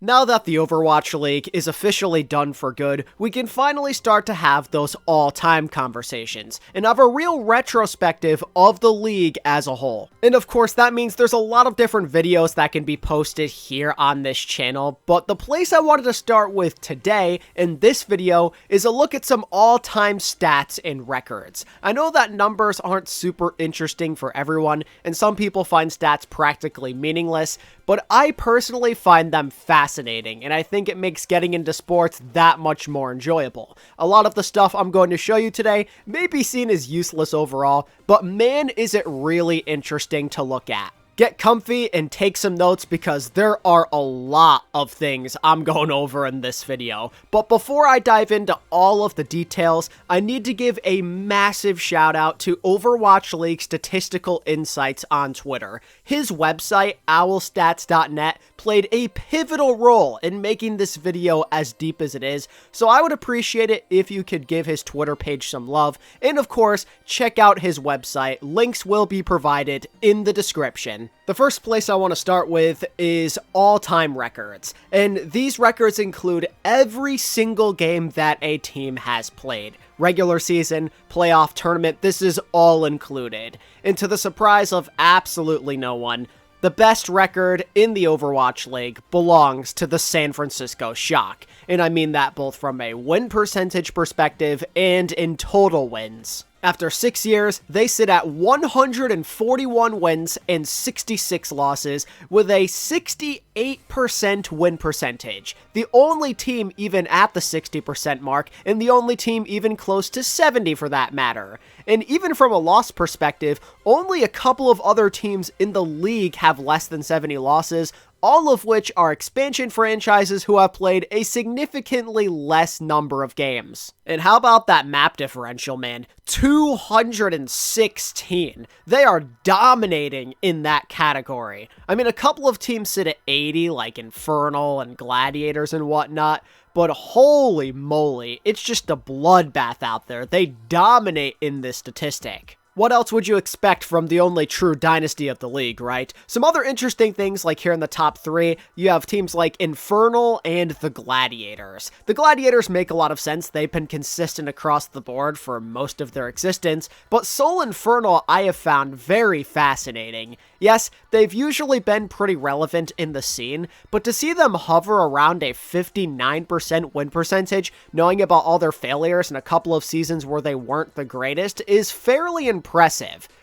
Now that the Overwatch League is officially done for good, we can finally start to have those all-time conversations, and have a real retrospective of the league as a whole. And of course, that means there's a lot of different videos that can be posted here on this channel, but the place I wanted to start with today in this video is a look at some all-time stats and records. I know that numbers aren't super interesting for everyone, and some people find stats practically meaningless, but I personally find them fascinating, and I think it makes getting into sports that much more enjoyable. A lot of the stuff I'm going to show you today may be seen as useless overall, but man is it really interesting to look at. Get comfy and take some notes because there are a lot of things I'm going over in this video. But before I dive into all of the details, I need to give a massive shout out to Overwatch League Statistical Insights on Twitter. His website, owlstats.net, played a pivotal role in making this video as deep as it is, so I would appreciate it if you could give his Twitter page some love, and of course, check out his website. Links will be provided in the description. The first place I want to start with is all-time records, and these records include every single game that a team has played. Regular season, playoff, tournament, this is all included. And to the surprise of absolutely no one, the best record in the Overwatch League belongs to the San Francisco Shock, and I mean that both from a win percentage perspective and in total wins. After 6 years, they sit at 141 wins and 66 losses with a 68% win percentage. The only team even at the 60% mark, and the only team even close to 70 for that matter. And even from a loss perspective, only a couple of other teams in the league have less than 70 losses, all of which are expansion franchises who have played a significantly less number of games. And how about that map differential, man? 216. They are dominating in that category. I mean, a couple of teams sit at 80, like Infernal and Gladiators and whatnot, but holy moly, it's just a bloodbath out there. They dominate in this statistic. What else would you expect from the only true dynasty of the league, right? Some other interesting things, like here in the top 3, you have teams like Infernal and the Gladiators. The Gladiators make a lot of sense. They've been consistent across the board for most of their existence, but Soul Infernal I have found very fascinating. Yes, they've usually been pretty relevant in the scene, but to see them hover around a 59% win percentage, knowing about all their failures and a couple of seasons where they weren't the greatest, is fairly impressive.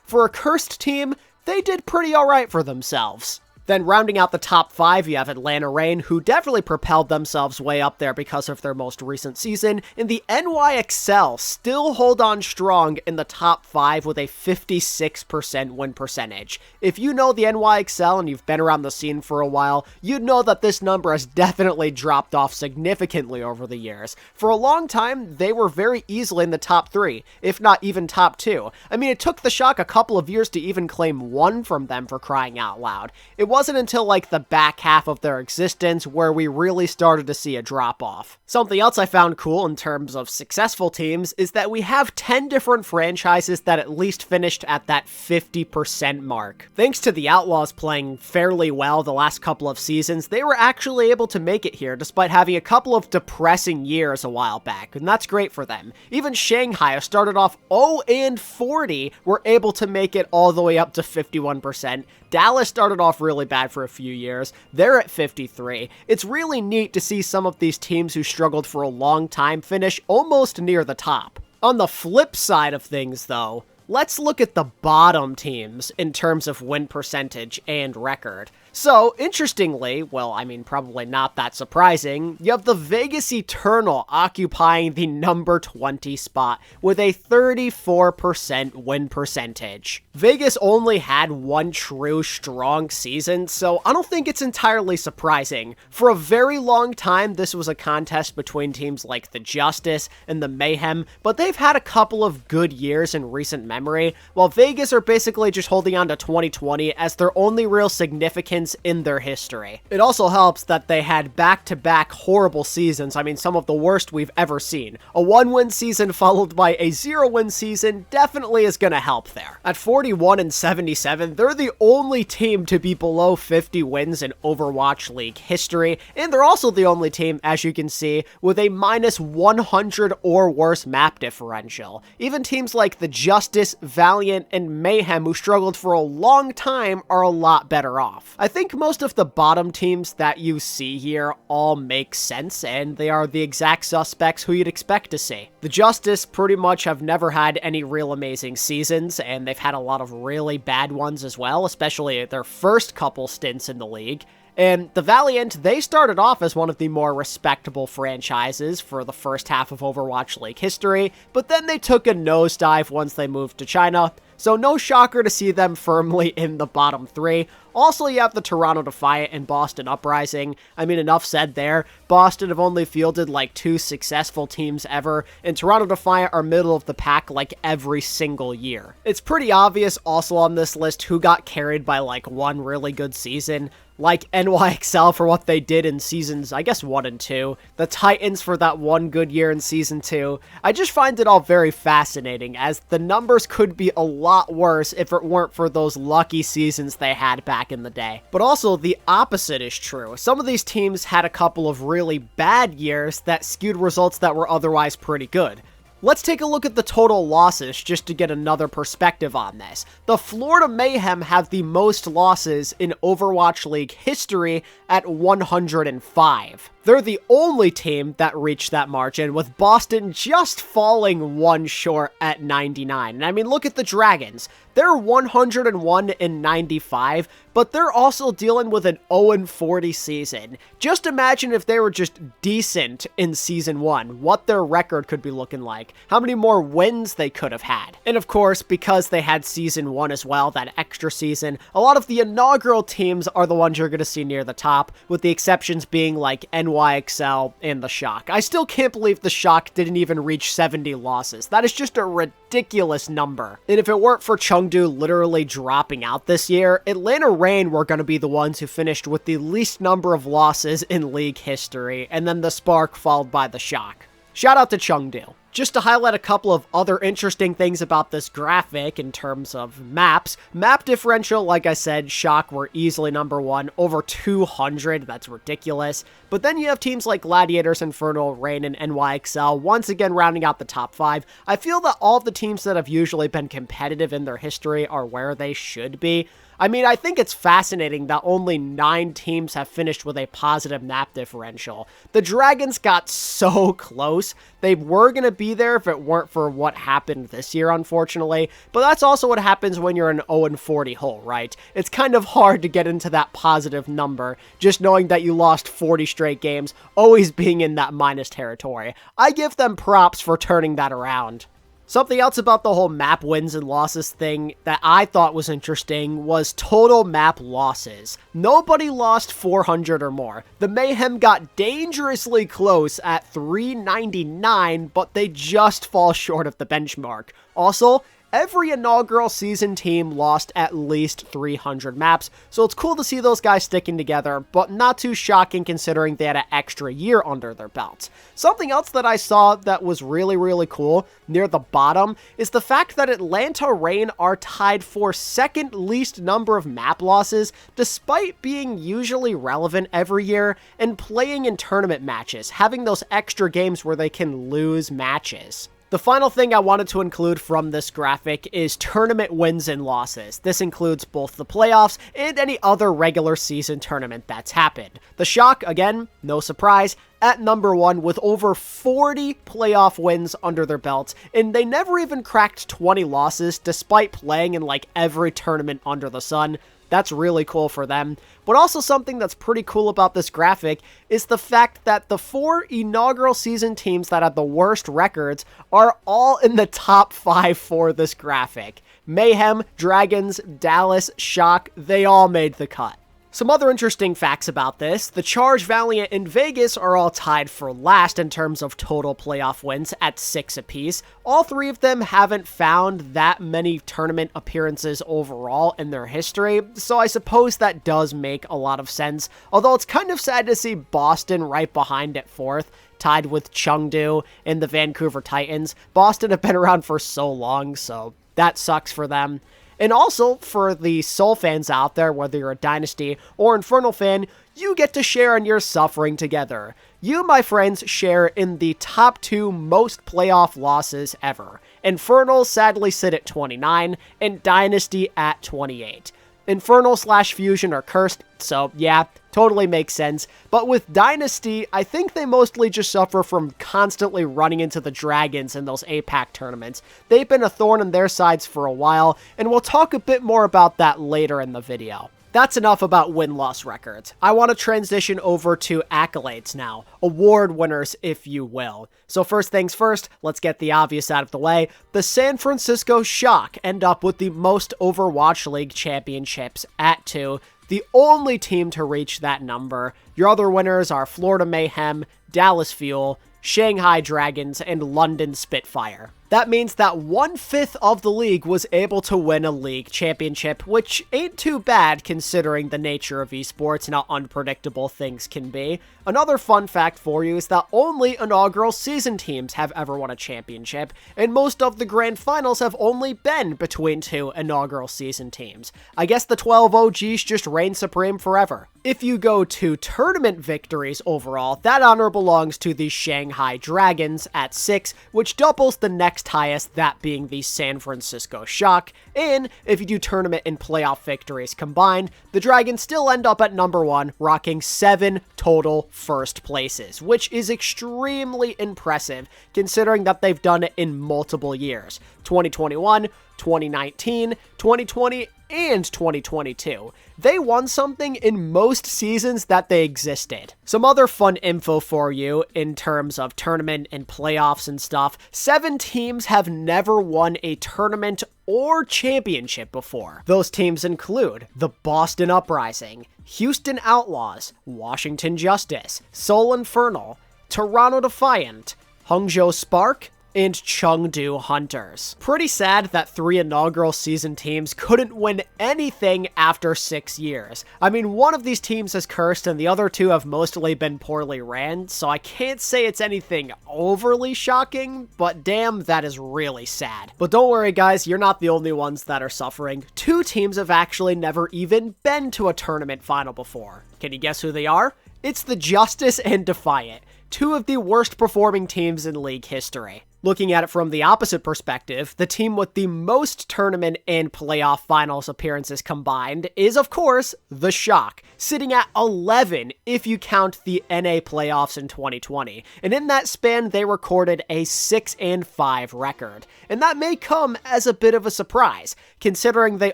For a cursed team, they did pretty alright for themselves. Then rounding out the top 5, you have Atlanta Reign, who definitely propelled themselves way up there because of their most recent season, and the alexyOWL still hold on strong in the top 5 with a 56% win percentage. If you know the alexyOWL and you've been around the scene for a while, you'd know that this number has definitely dropped off significantly over the years. For a long time, they were very easily in the top 3, if not even top 2. I mean, it took the Shock a couple of years to even claim 1 from them, for crying out loud. It wasn't until like the back half of their existence where we really started to see a drop-off. Something else I found cool in terms of successful teams is that we have 10 different franchises that at least finished at that 50% mark. Thanks to the Outlaws playing fairly well the last couple of seasons, they were actually able to make it here despite having a couple of depressing years a while back, and that's great for them. Even Shanghai, who started off 0-40, were able to make it all the way up to 51%. Dallas started off really bad for a few years. They're at 53. It's really neat to see some of these teams who struggled for a long time finish almost near the top. On the flip side of things, though, let's look at the bottom teams in terms of win percentage and record. So, interestingly, well, I mean, probably not that surprising, you have the Vegas Eternal occupying the number 20 spot with a 34% win percentage. Vegas only had one true strong season, so I don't think it's entirely surprising. For a very long time, this was a contest between teams like the Justice and the Mayhem, but they've had a couple of good years in recent memory, while Vegas are basically just holding on to 2020 as their only real significant experience in their history. It also helps that they had back-to-back horrible seasons. I mean, some of the worst we've ever seen. A 1-win season followed by a 0-win season definitely is going to help there. At 41-77, they're the only team to be below 50 wins in Overwatch League history, and they're also the only team, as you can see, with a minus 100 or worse map differential. Even teams like the Justice, Valiant, and Mayhem, who struggled for a long time, are a lot better off. I think most of the bottom teams that you see here all make sense, and they are the exact suspects who you'd expect to see. The Justice pretty much have never had any real amazing seasons, and they've had a lot of really bad ones as well, especially their first couple stints in the league. And the Valiant, they started off as one of the more respectable franchises for the first half of Overwatch League history, but then they took a nosedive once they moved to China, so no shocker to see them firmly in the bottom 3. Also, you have the Toronto Defiant and Boston Uprising. I mean, enough said there. Boston have only fielded like 2 successful teams ever, and Toronto Defiant are middle of the pack like every single year. It's pretty obvious also on this list who got carried by like one really good season. Like alexyOWL for what they did in seasons, I guess, 1 and 2. The Titans for that one good year in season 2. I just find it all very fascinating, as the numbers could be a lot worse if it weren't for those lucky seasons they had back in the day. But also, the opposite is true. Some of these teams had a couple of really bad years that skewed results that were otherwise pretty good. Let's take a look at the total losses just to get another perspective on this. The Florida Mayhem have the most losses in Overwatch League history at 105. They're the only team that reached that margin, with Boston just falling one short at 99. And I mean, look at the Dragons. They're 101 and 95, but they're also dealing with an 0-40 season. Just imagine if they were just decent in Season 1, what their record could be looking like, how many more wins they could have had. And of course, because they had Season 1 as well, that extra season, a lot of the inaugural teams are the ones you're going to see near the top, with the exceptions being like alexyOWL and the Shock. I still can't believe the Shock didn't even reach 70 losses. That is just a ridiculous number. And if it weren't for Chengdu literally dropping out this year, Atlanta Reign were going to be the ones who finished with the least number of losses in league history, and then the Spark followed by the Shock. Shout out to Chengdu. Just to highlight a couple of other interesting things about this graphic in terms of maps. Map differential, like I said, Shock were easily number 1, over 200, that's ridiculous. But then you have teams like Gladiators, Infernal, Reign, and alexyOWL, once again rounding out the top 5. I feel that all of the teams that have usually been competitive in their history are where they should be. I mean, I think it's fascinating that only 9 teams have finished with a positive map differential. The Dragons got so close. They were going to be there if it weren't for what happened this year, unfortunately. But that's also what happens when you're an 0-40 hole, right? It's kind of hard to get into that positive number, just knowing that you lost 40 straight games, always being in that minus territory. I give them props for turning that around. Something else about the whole map wins and losses thing that I thought was interesting was total map losses. Nobody lost 400 or more. The Mayhem got dangerously close at 399, but they just fall short of the benchmark. Also, every inaugural season team lost at least 300 maps, so it's cool to see those guys sticking together, but not too shocking considering they had an extra year under their belts. Something else that I saw that was really cool near the bottom is the fact that Atlanta Reign are tied for second least number of map losses, despite being usually relevant every year and playing in tournament matches, having those extra games where they can lose matches. The final thing I wanted to include from this graphic is tournament wins and losses. This includes both the playoffs and any other regular season tournament that's happened. The Shock, again, no surprise, at number 1 with over 40 playoff wins under their belts, and they never even cracked 20 losses despite playing in like every tournament under the sun. That's really cool for them. But also something that's pretty cool about this graphic is the fact that the 4 inaugural season teams that had the worst records are all in the top 5 for this graphic. Mayhem, Dragons, Dallas, Shock, they all made the cut. Some other interesting facts about this: the Charge, Valiant, and Vegas are all tied for last in terms of total playoff wins at 6 apiece. All three of them haven't found that many tournament appearances overall in their history, so I suppose that does make a lot of sense, although it's kind of sad to see Boston right behind at 4th, tied with Chengdu and the Vancouver Titans. Boston have been around for so long, so that sucks for them. And also, for the Soul fans out there, whether you're a Dynasty or Infernal fan, you get to share in your suffering together. You, my friends, share in the top 2 most playoff losses ever. Infernal sadly sit at 29, and Dynasty at 28. Infernal/Fusion are cursed, so yeah, totally makes sense. But with Dynasty, I think they mostly just suffer from constantly running into the Dragons in those APAC tournaments. They've been a thorn in their sides for a while, and we'll talk a bit more about that later in the video. That's enough about win-loss records. I want to transition over to accolades now. Award winners, if you will. So first things first, let's get the obvious out of the way. The San Francisco Shock end up with the most Overwatch League championships at 2, the only team to reach that number. Your other winners are Florida Mayhem, Dallas Fuel, Shanghai Dragons, and London Spitfire. That means that 1/5 of the league was able to win a league championship, which ain't too bad considering the nature of esports and how unpredictable things can be. Another fun fact for you is that only inaugural season teams have ever won a championship, and most of the grand finals have only been between 2 inaugural season teams. I guess the 12 OGs just reign supreme forever. If you go to tournament victories overall, that honor belongs to the Shanghai Dragons at 6, which doubles the next highest, that being the San Francisco Shock. And if you do tournament and playoff victories combined, the Dragons still end up at number 1, rocking 7 total first places, which is extremely impressive considering that they've done it in multiple years: 2021, 2019, 2020, and 2022. They won something in most seasons that they existed. Some other fun info for you in terms of tournament and playoffs and stuff: 7 teams have never won a tournament or championship before. Those teams include the Boston Uprising, Houston Outlaws, Washington Justice, Seoul Infernal, Toronto Defiant, Hangzhou Spark, and Chengdu Hunters. Pretty sad that 3 inaugural season teams couldn't win anything after 6 years. I mean, one of these teams is cursed and the other 2 have mostly been poorly ran, so I can't say it's anything overly shocking, but damn, that is really sad. But don't worry guys, you're not the only ones that are suffering. 2 teams have actually never even been to a tournament final before. Can you guess who they are? It's the Justice and Defiant, 2 of the worst performing teams in league history. Looking at it from the opposite perspective, the team with the most tournament and playoff finals appearances combined is, of course, the Shock, sitting at 11 if you count the NA playoffs in 2020. And in that span, they recorded a 6-5 record. And that may come as a bit of a surprise, considering they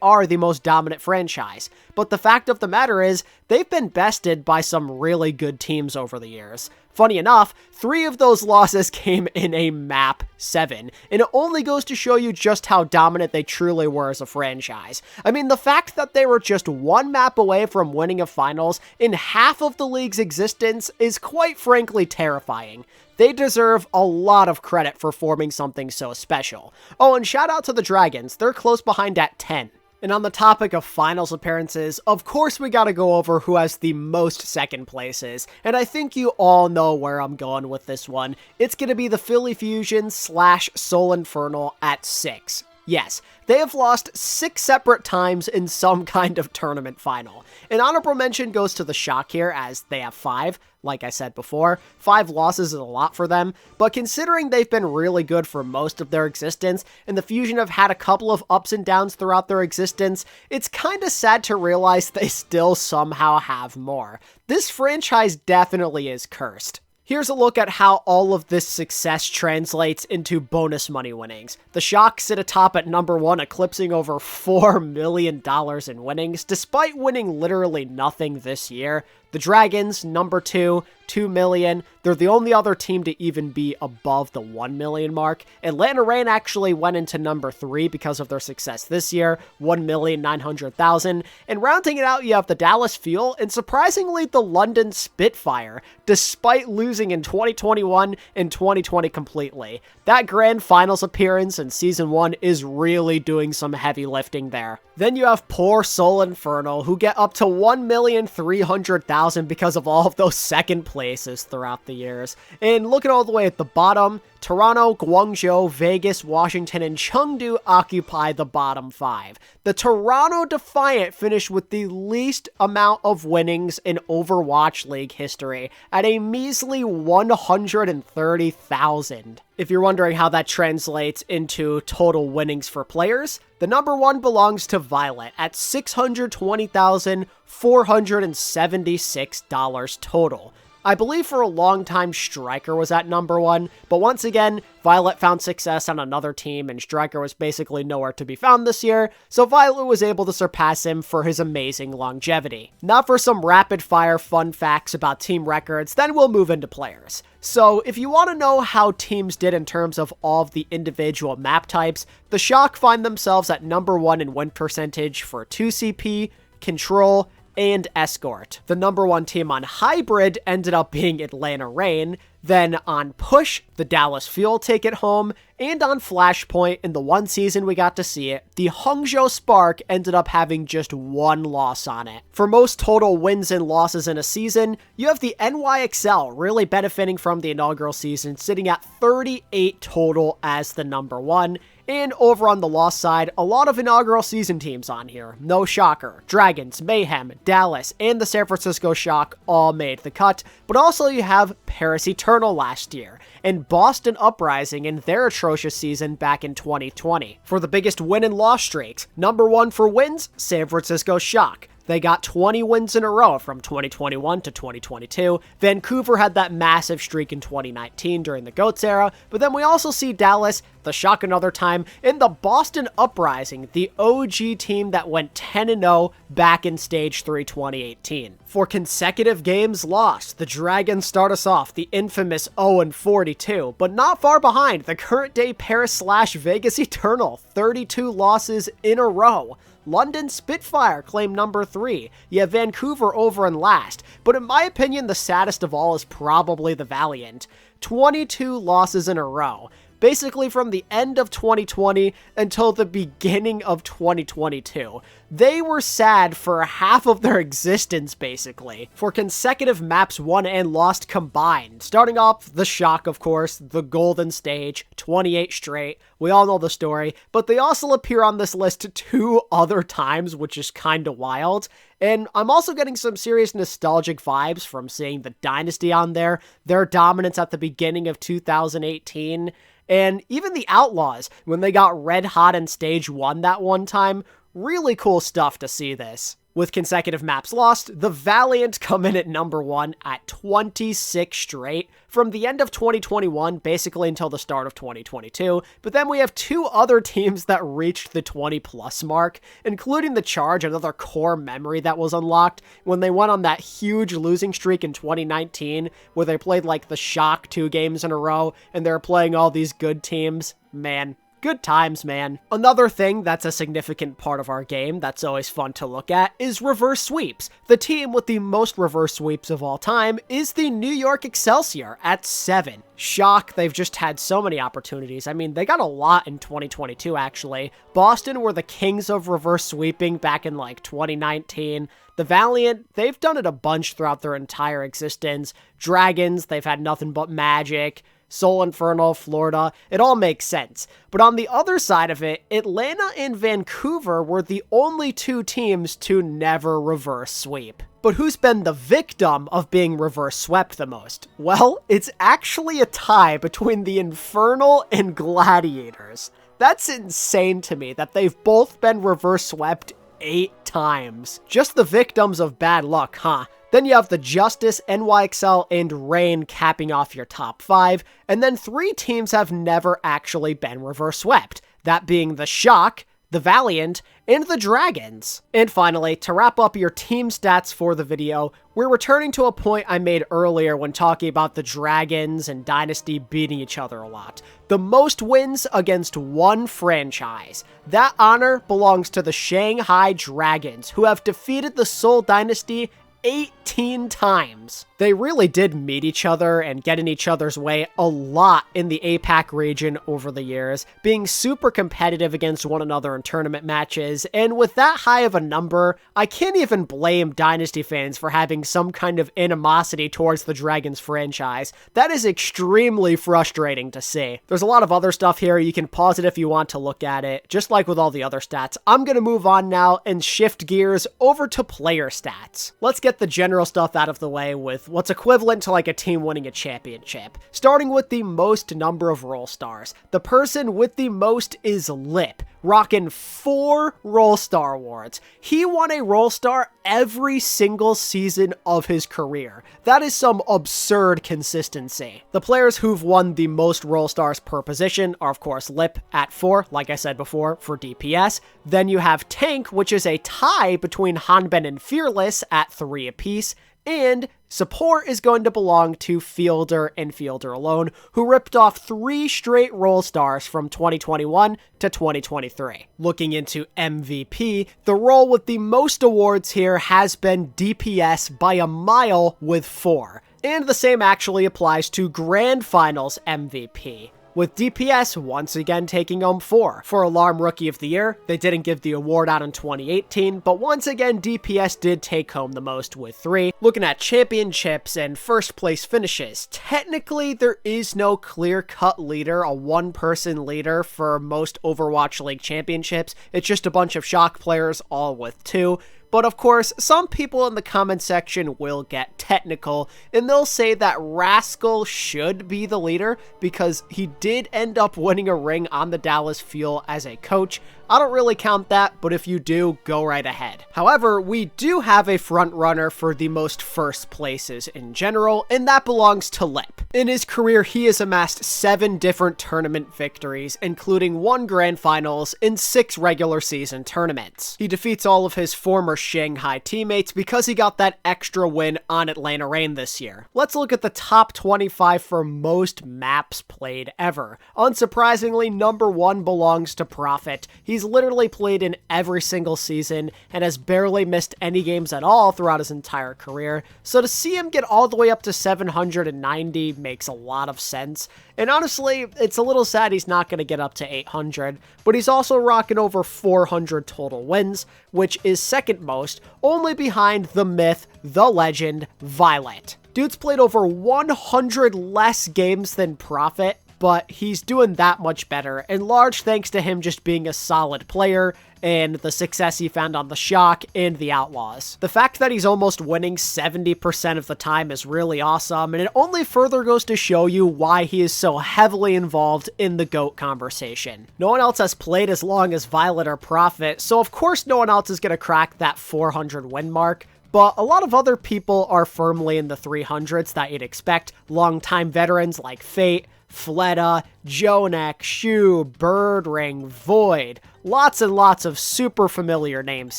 are the most dominant franchise. But the fact of the matter is, they've been bested by some really good teams over the years. Funny enough, 3 of those losses came in a map 7, and it only goes to show you just how dominant they truly were as a franchise. I mean, the fact that they were just 1 map away from winning a finals in half of the league's existence is quite frankly terrifying. They deserve a lot of credit for forming something so special. Oh, and shout out to the Dragons, they're close behind at 10. And on the topic of finals appearances, of course we gotta go over who has the most second places, and I think you all know where I'm going with this one. It's gonna be the Philly Fusion / Seoul Infernal at 6. Yes, they have lost 6 separate times in some kind of tournament final. An honorable mention goes to the Shock here, as they have 5. Like I said before, 5 losses is a lot for them, but considering they've been really good for most of their existence, and the Fusion have had a couple of ups and downs throughout their existence, it's kinda sad to realize they still somehow have more. This franchise definitely is cursed. Here's a look at how all of this success translates into bonus money winnings. The Shock sit atop at number 1, eclipsing over $4 million in winnings, despite winning literally nothing this year. The Dragons, number 2, 2 million. They're the only other team to even be above the 1 million mark. Atlanta Reign actually went into number 3 because of their success this year, 1,900,000. And rounding it out, you have the Dallas Fuel and surprisingly the London Spitfire, despite losing in 2021 and 2020 completely. That grand finals appearance in Season 1 is really doing some heavy lifting there. Then you have poor Soul Infernal, who get up to 1,300,000 because of all of those second places throughout the years. And looking all the way at the bottom, Toronto, Guangzhou, Vegas, Washington, and Chengdu occupy the bottom 5. The Toronto Defiant finished with the least amount of winnings in Overwatch League history at a measly 130,000. If you're wondering how that translates into total winnings for players, the number 1 belongs to Violet at $620,476 total. I believe for a long time Striker was at number 1, but once again, Violet found success on another team and Striker was basically nowhere to be found this year, so Violet was able to surpass him for his amazing longevity. Now for some rapid fire fun facts about team records, then we'll move into players. So if you want to know how teams did in terms of all of the individual map types, the Shock find themselves at number 1 in win percentage for 2CP, Control, and Escort. The number 1 team on Hybrid ended up being Atlanta Reign. Then on Push, the Dallas Fuel take it home, and on Flashpoint, in the one season we got to see it, the Hangzhou Spark ended up having just 1 loss on it. For most total wins and losses in a season, you have the alexyOWL really benefiting from the inaugural season, sitting at 38 total as the number 1. And over on the loss side, a lot of inaugural season teams on here. No shocker. Dragons, Mayhem, Dallas, and the San Francisco Shock all made the cut, but also you have Paris Eternal last year, and Boston Uprising in their atrocious season back in 2020. For the biggest win and loss streaks, number 1 for wins, San Francisco Shock. They got 20 wins in a row from 2021 to 2022. Vancouver had that massive streak in 2019 during the GOATS era, but then we also see Dallas, the Shock another time, and the Boston Uprising, the OG team that went 10-0 back in Stage 3 2018. For consecutive games lost, the Dragons start us off, the infamous 0-42, but not far behind the current day Paris/Vegas Eternal, 32 losses in a row. London Spitfire claim number 3. You have Vancouver over in last, but in my opinion, the saddest of all is probably the Valiant. 22 losses in a row. Basically from the end of 2020 until the beginning of 2022. They were sad for half of their existence, basically. For consecutive maps won and lost combined. Starting off, the Shock, of course, the Golden Stage, 28 straight. We all know the story, but they also appear on this list 2 other times, which is kinda wild. And I'm also getting some serious nostalgic vibes from seeing the Dynasty on there, their dominance at the beginning of 2018, and even the Outlaws, when they got red hot in Stage 1 that one time. Really cool stuff to see this. With consecutive maps lost, the Valiant come in at number 1 at 26 straight from the end of 2021 basically until the start of 2022, but then we have 2 other teams that reached the 20 plus mark, including the Charge, another core memory that was unlocked when they went on that huge losing streak in 2019 where they played like the Shock 2 games in a row and they're playing all these good teams. Man. Good times, man. Another thing that's a significant part of our game that's always fun to look at is reverse sweeps. The team with the most reverse sweeps of all time is the New York Excelsior at 7. Shock, they've just had so many opportunities. I mean, they got a lot in 2022, actually. Boston were the kings of reverse sweeping back in, like, 2019. The Valiant, they've done it a bunch throughout their entire existence. Dragons, they've had nothing but magic. Soul Infernal, Florida, it all makes sense. But on the other side of it, Atlanta and Vancouver were the only 2 teams to never reverse sweep. But who's been the victim of being reverse swept the most? Well, it's actually a tie between the Infernal and Gladiators. That's insane to me that they've both been reverse swept 8 times. Just the victims of bad luck, huh? Then you have the Justice, alexyOWL, and Reign capping off your top 5, and then 3 teams have never actually been reverse swept. That being the Shock, the Valiant, and the Dragons. And finally, to wrap up your team stats for the video, we're returning to a point I made earlier when talking about the Dragons and Dynasty beating each other a lot. The most wins against one franchise. That honor belongs to the Shanghai Dragons, who have defeated the Seoul Dynasty 18 times. They really did meet each other and get in each other's way a lot in the APAC region over the years, being super competitive against one another in tournament matches, and with that high of a number, I can't even blame Dynasty fans for having some kind of animosity towards the Dragons franchise. That is extremely frustrating to see. There's a lot of other stuff here. You can pause it if you want to look at it. Just like with all the other stats, I'm going to move on now and shift gears over to player stats. Let's get the general stuff out of the way with what's equivalent to like a team winning a championship. Starting with the most number of role stars. The person with the most is Lip, rocking 4 Role Star awards. He won a Role Star every single season of his career. That is some absurd consistency. The players who've won the most Role Stars per position are of course Lip at 4, like I said before, for DPS. Then you have Tank, which is a tie between Hanben and Fearless at 3 apiece. And support is going to belong to Fielder and Fielder alone, who ripped off 3 straight Role Stars from 2021 to 2023. Looking into MVP, the role with the most awards here has been DPS by a mile with 4. And the same actually applies to Grand Finals MVP, with DPS once again taking home 4. For Alarm Rookie of the Year, they didn't give the award out in 2018, but once again DPS did take home the most with 3. Looking at championships and first place finishes, technically there is no clear-cut leader, a one-person leader for most Overwatch League championships. It's just a bunch of shock players all with 2. But of course, some people in the comment section will get technical, and they'll say that Rascal should be the leader because he did end up winning a ring on the Dallas Fuel as a coach. I don't really count that, but if you do, go right ahead. However, we do have a front runner for the most first places in general, and that belongs to Lip. In his career, he has amassed 7 different tournament victories, including 1 Grand Finals and 6 regular season tournaments. He defeats all of his former Shanghai teammates because he got that extra win on Atlanta Reign this year. Let's look at the top 25 for most maps played ever. Unsurprisingly, number 1 belongs to Prophet. He's literally played in every single season and has barely missed any games at all throughout his entire career, so to see him get all the way up to 790 makes a lot of sense. And honestly, it's a little sad he's not going to get up to 800, but he's also rocking over 400 total wins, which is second most, only behind the myth, the legend, Violet. Dude's played over 100 less games than Prophet, but he's doing that much better, and large thanks to him just being a solid player and the success he found on the Shock and the Outlaws. The fact that he's almost winning 70% of the time is really awesome, and it only further goes to show you why he is so heavily involved in the GOAT conversation. No one else has played as long as Violet or Prophet, so of course no one else is going to crack that 400 win mark. But a lot of other people are firmly in the 300s that you'd expect. Longtime veterans like Fate, Fleta, Jonek, Shu, Birdring, Void. Lots and lots of super familiar names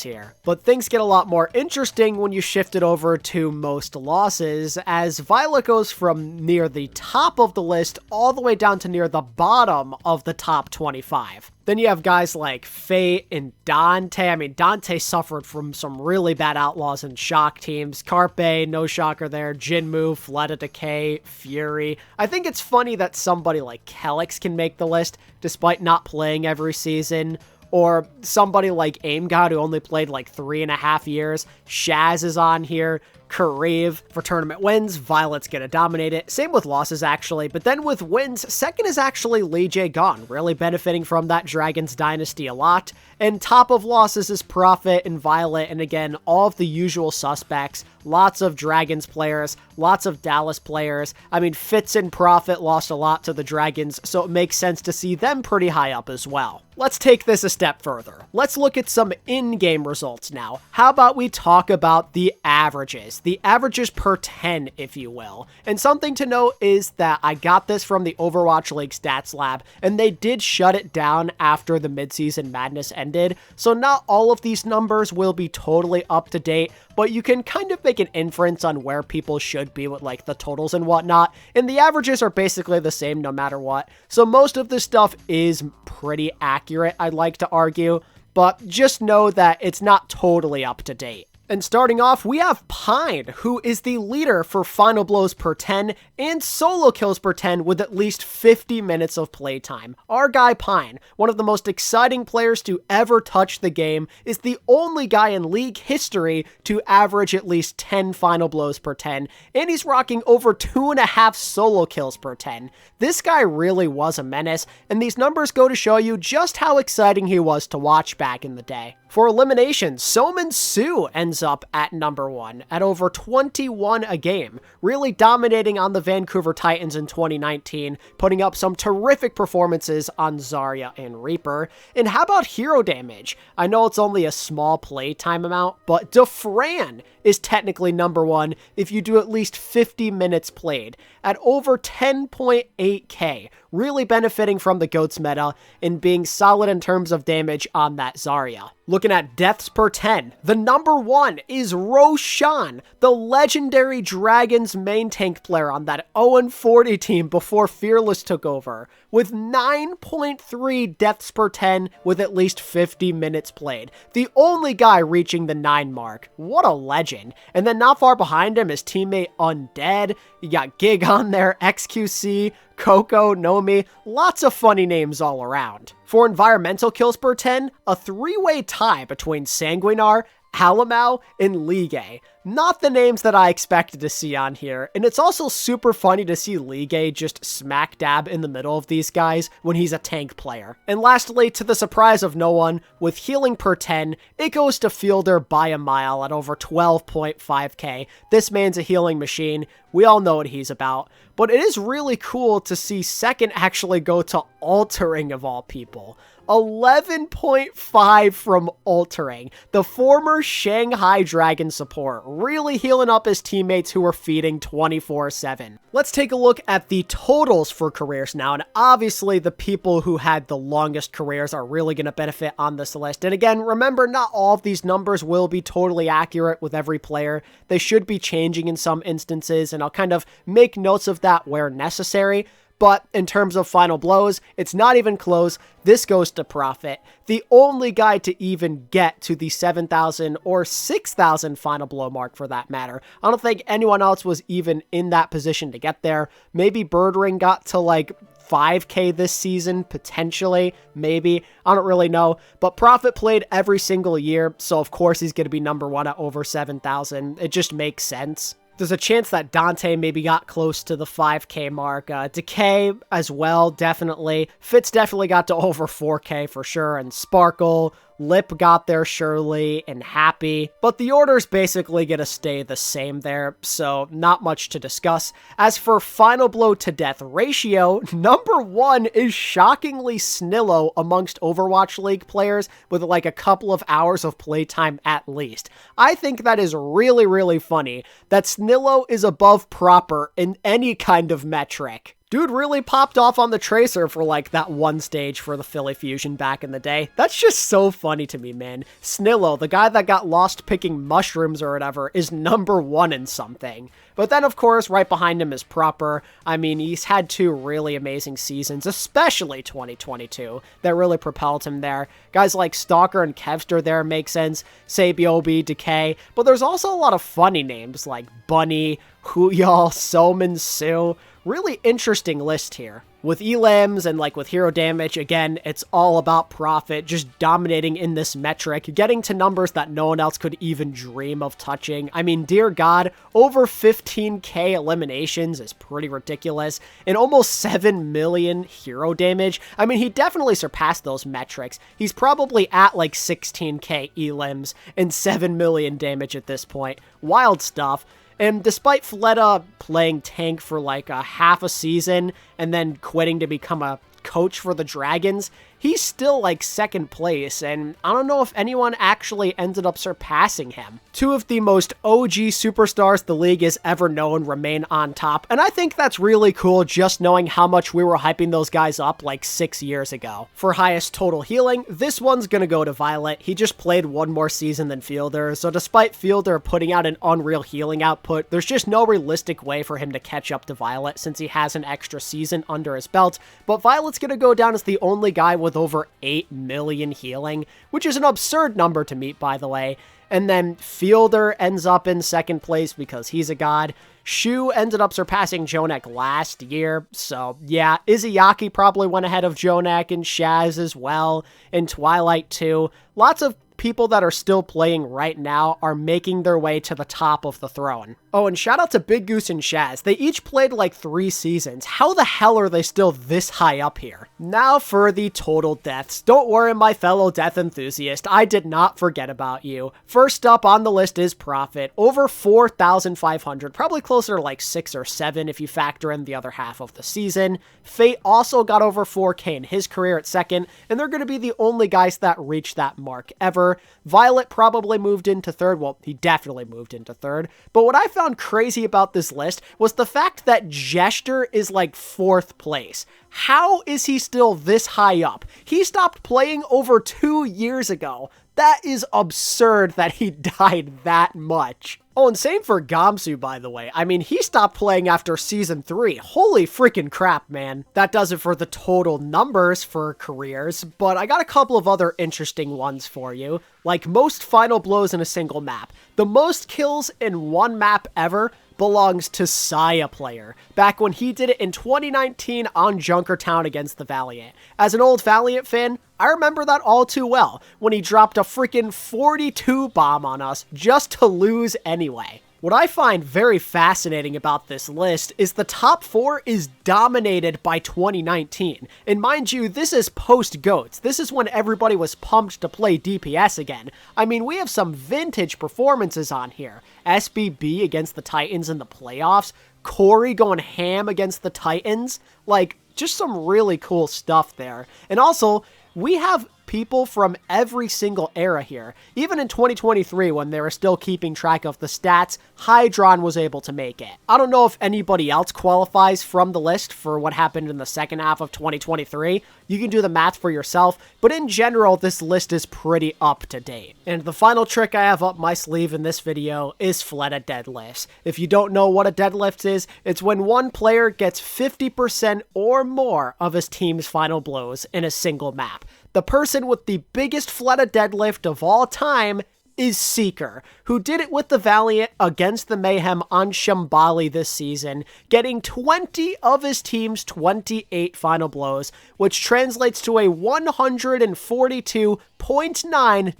here. But things get a lot more interesting when you shift it over to most losses, as Violet goes from near the top of the list all the way down to near the bottom of the top 25. Then you have guys like Fate and Dante. I mean, Dante suffered from some really bad Outlaws and Shock teams. Carpe, no shocker there. Jinmu, Fleta Decay, Fury. I think it's funny that somebody like Kelix can make the list, despite not playing every season. Or somebody like AimGod, who only played like 3.5 years. Shaz is on here. Kareev for tournament wins. Violet's gonna dominate it. Same with losses, actually. But then with wins, second is actually Lee J. Gon, really benefiting from that Dragons Dynasty a lot. And top of losses is Prophet and Violet, and again, all of the usual suspects. Lots of Dragons players, lots of Dallas players. I mean, Fitz and Prophet lost a lot to the Dragons, so it makes sense to see them pretty high up as well. Let's take this a step further. Let's look at some in-game results now. How about we talk about the averages? stats, the averages per 10, if you will. And something to note is that I got this from the Overwatch League Stats Lab, and they did shut it down after the midseason madness ended, so not all of these numbers will be totally up to date, but you can kind of make an inference on where people should be with like the totals and whatnot, and the averages are basically the same no matter what, so most of this stuff is pretty accurate, I'd like to argue, but just know that it's not totally up to date. And starting off, we have Pine, who is the leader for final blows per 10 and solo kills per 10 with at least 50 minutes of playtime. Our guy Pine, one of the most exciting players to ever touch the game, is the only guy in league history to average at least 10 final blows per 10, and he's rocking over 2.5 solo kills per 10. This guy really was a menace, and these numbers go to show you just how exciting he was to watch back in the day. For eliminations, Somin Su ends up at number 1 at over 21 a game, really dominating on the Vancouver Titans in 2019, putting up some terrific performances on Zarya and Reaper. And how about hero damage? I know it's only a small playtime amount, but Defran is technically number 1 if you do at least 50 minutes played at over 10.8k, really benefiting from the GOATS meta and being solid in terms of damage on that Zarya. Looking at deaths per 10, the number 1 is Roshan, the legendary Dragons main tank player on that 0-40 team before Fearless took over, with 9.3 deaths per 10 with at least 50 minutes played. The only guy reaching the 9 mark. What a legend. And then not far behind him is teammate Undead. You got Gig on there, XQC, Coco, Nomi, lots of funny names all around. For environmental kills per 10, a 3-way tie between Sanguinar, alexyOWL, and Ligue. Not the names that I expected to see on here, and it's also super funny to see Ligue just smack dab in the middle of these guys when he's a tank player. And lastly, to the surprise of no one, with healing per 10, it goes to Fielder by a mile at over 12.5k. This man's a healing machine. We all know what he's about. But it is really cool to see second actually go to Altering of all people. 11.5 from Altering, the former Shanghai Dragon support, really healing up his teammates who were feeding 24/7. Let's take a look at the totals for careers now, and obviously the people who had the longest careers are really going to benefit on this list. And again, remember, not all of these numbers will be totally accurate with every player. They should be changing in some instances, and I'll kind of make notes of that where necessary. But in terms of final blows, it's not even close. This goes to Prophet, the only guy to even get to the 7,000 or 6,000 final blow mark for that matter. I don't think anyone else was even in that position to get there. Maybe Birdring got to like 5k this season, potentially, maybe. I don't really know. But Prophet played every single year, so of course he's going to be number 1 at over 7,000. It just makes sense. There's a chance that Dante maybe got close to the 5k mark. Decay as well, definitely. Fitz definitely got to over 4k for sure. And Sparkle, Lip got there surely, and Happy. But the order's basically going to stay the same there, so not much to discuss. As for final blow to death ratio, number 1 is shockingly Snillo amongst Overwatch League players with like a couple of hours of playtime at least. I think that is really, really funny that Snillo is above Proper in any kind of metric. Dude really popped off on the Tracer for like that one stage for the Philly Fusion back in the day. That's just so funny to me, man. Snillo, the guy that got lost picking mushrooms or whatever, is number 1 in something. But then, of course, right behind him is Proper. I mean, he's had 2 really amazing seasons, especially 2022, that really propelled him there. Guys like Stalker and Kevster there make sense. Sabiobi, Decay. But there's also a lot of funny names like Bunny, Huyal, Somin Su. Really interesting list here. With elims and like with hero damage, again, it's all about Prophet, just dominating in this metric, getting to numbers that no one else could even dream of touching. I mean, dear God, over 15k eliminations is pretty ridiculous, and almost 7 million hero damage. I mean, he definitely surpassed those metrics. He's probably at like 16k elims and 7 million damage at this point. Wild stuff. And despite Fleta playing tank for like a half a season and then quitting to become a coach for the Dragons, he's still like second place, and I don't know if anyone actually ended up surpassing him. Two of the most OG superstars the league has ever known remain on top, and I think that's really cool just knowing how much we were hyping those guys up like 6 years ago. For highest total healing, this one's gonna go to Violet. He just played one more season than Fielder, so despite Fielder putting out an unreal healing output, there's just no realistic way for him to catch up to Violet since he has an extra season under his belt, but Violet's gonna go down as the only guy with over 8 million healing, which is an absurd number to meet, by the way. And then Fielder ends up in second place because he's a god. Shu ended up surpassing Jonak last year, so yeah, Izayaki probably went ahead of Jonak and Shaz as well, and Twilight too. Lots of people that are still playing right now are making their way to the top of the throne. Oh, and shout out to Big Goose and Shaz. They each played like 3 seasons. How the hell are they still this high up here? Now for the total deaths. Don't worry, my fellow death enthusiast. I did not forget about you. First up on the list is Prophet. Over 4,500. Probably closer to like 6 or 7 if you factor in the other half of the season. Fate also got over 4K in his career at second, and they're going to be the only guys that reach that mark ever. Violet probably moved into third. Well, he definitely moved into third. But what I found crazy about this list was the fact that Jester is like 4th place. How is he still this high up? He stopped playing over 2 years ago. That is absurd that he died that much. Oh, and same for Gamsu, by the way. I mean, he stopped playing after Season 3. Holy freaking crap, man. That does it for the total numbers for careers, but I got a couple of other interesting ones for you, like most final blows in a single map. The most kills in one map ever belongs to Saya Player, back when he did it in 2019 on Junkertown against the Valiant. As an old Valiant fan, I remember that all too well, when he dropped a freaking 42 bomb on us just to lose anyway. What I find very fascinating about this list is the top 4 is dominated by 2019. And mind you, this is post-GOATS. This is when everybody was pumped to play DPS again. I mean, we have some vintage performances on here. SBB against the Titans in the playoffs. Corey going ham against the Titans. Like, just some really cool stuff there. And also, we have people from every single era here. Even in 2023, when they were still keeping track of the stats, Hydron was able to make it. I don't know if anybody else qualifies from the list for what happened in the second half of 2023. You can do the math for yourself, but in general, this list is pretty up to date. And the final trick I have up my sleeve in this video is Fleta Deadlifts. If you don't know what a deadlift is, it's when one player gets 50% or more of his team's final blows in a single map. The person with the biggest Fleta deadlift of all time is Seeker, who did it with the Valiant against the Mayhem on Shambali this season, getting 20 of his team's 28 final blows, which translates to a 142.9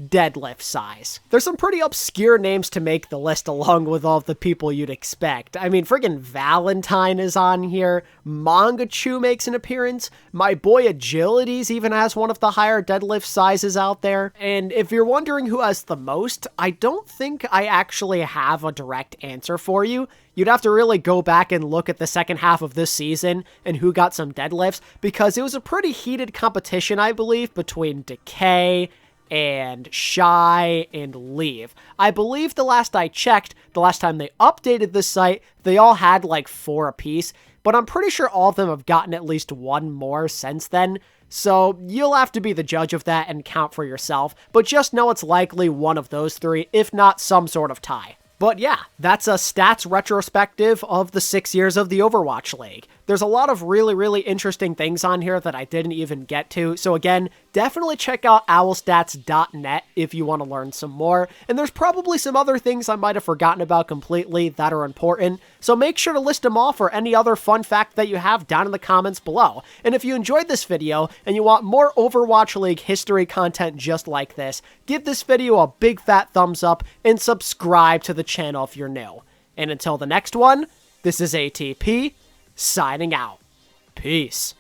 deadlift size. There's some pretty obscure names to make the list along with all of the people you'd expect. I mean, friggin' Valentine is on here, Mangachu makes an appearance, my boy Agilities even has one of the higher deadlift sizes out there, and if you're wondering who has the most, I don't think I actually have a direct answer for you. You'd have to really go back and look at the second half of this season and who got some deadlifts, because it was a pretty heated competition, I believe, between Decay and Shy and Leave. I believe the last I checked, the last time they updated this site, they all had like 4 apiece, but I'm pretty sure all of them have gotten at least 1 more since then. So you'll have to be the judge of that and count for yourself, but just know it's likely one of those 3, if not some sort of tie. But yeah, that's a stats retrospective of the 6 years of the Overwatch League. There's a lot of really interesting things on here that I didn't even get to, so again, definitely check out owlstats.net if you want to learn some more, and there's probably some other things I might have forgotten about completely that are important, so make sure to list them off or any other fun fact that you have down in the comments below. And if you enjoyed this video and you want more Overwatch League history content just like this, give this video a big fat thumbs up and subscribe to the channel if you're new. And until the next one, this is ATP, signing out. Peace.